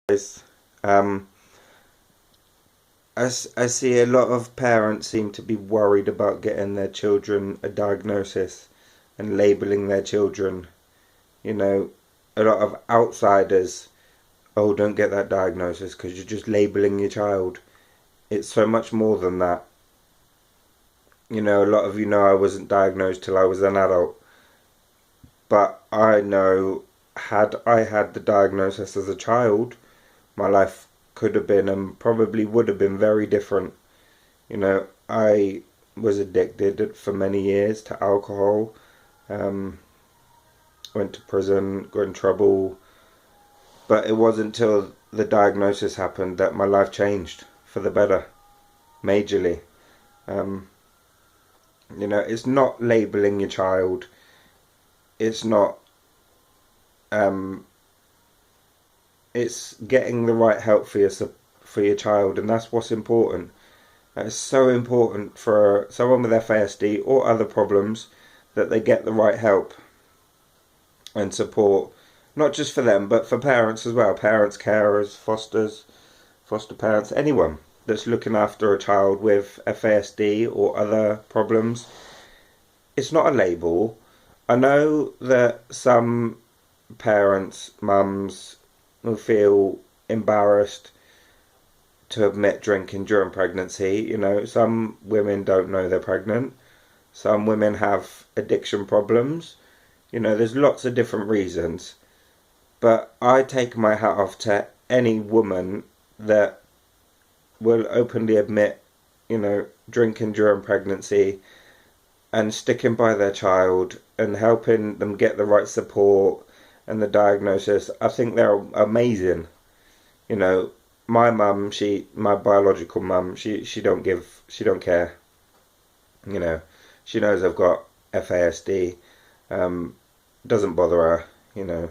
Guys. Um, I see a lot of parents seem to be worried about getting their children a diagnosis and labeling their children. You know, a lot of outsiders, oh, don't get that diagnosis because you're just labeling your child. It's so much more than that. A lot of you know I wasn't diagnosed till I was an adult, but I know had I had the diagnosis as a child, my life could have been and probably would have been very different. I was addicted for many years to alcohol, um, went to prison, got in trouble, but it wasn't until the diagnosis happened that my life changed for the better, majorly. Um, it's not labeling your child, it's not, um, it's getting the right help for your child, and that's what's important. It's so important for someone with FASD or other problems that they get the right help and support, not just for them, but for parents as well. Parents, carers, foster parents, anyone that's looking after a child with FASD or other problems. It's not a label. I know that some parents, mums, will feel embarrassed to admit drinking during pregnancy. Some women don't know they're pregnant. Some women have addiction problems. There's lots of different reasons. But I take my hat off to any woman that will openly admit, drinking during pregnancy and sticking by their child and helping them get the right support and the diagnosis. I think they're amazing. My mum, my biological mum, she don't care. She knows I've got FASD. Doesn't bother her.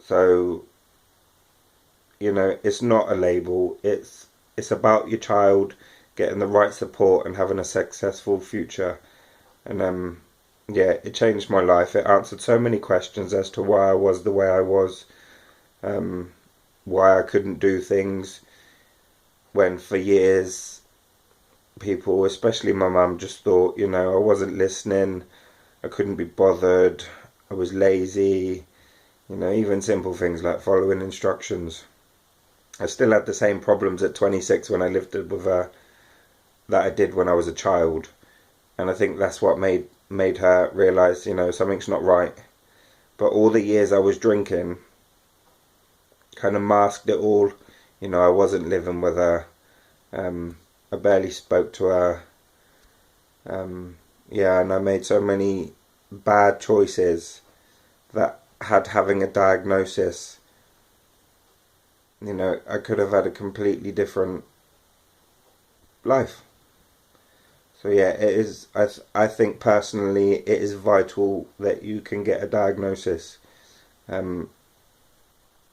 So, it's not a label. It's about your child getting the right support and having a successful future. And yeah, it changed my life. It answered so many questions as to why I was the way I was. Why I couldn't do things when for years people, especially my mum, just thought, I wasn't listening, I couldn't be bothered, I was lazy, even simple things like following instructions. I still had the same problems at 26 when I lived with her that I did when I was a child. And I think that's what made her realise, something's not right. But all the years I was drinking kind of masked it all. I wasn't living with her. I barely spoke to her. Yeah, and I made so many bad choices that had having a diagnosis, I could have had a completely different life. So yeah, it is. I think personally, it is vital that you can get a diagnosis.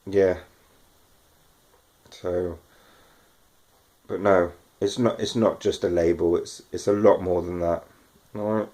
Yeah. So, but no, it's not. It's not just a label. It's a lot more than that. All right.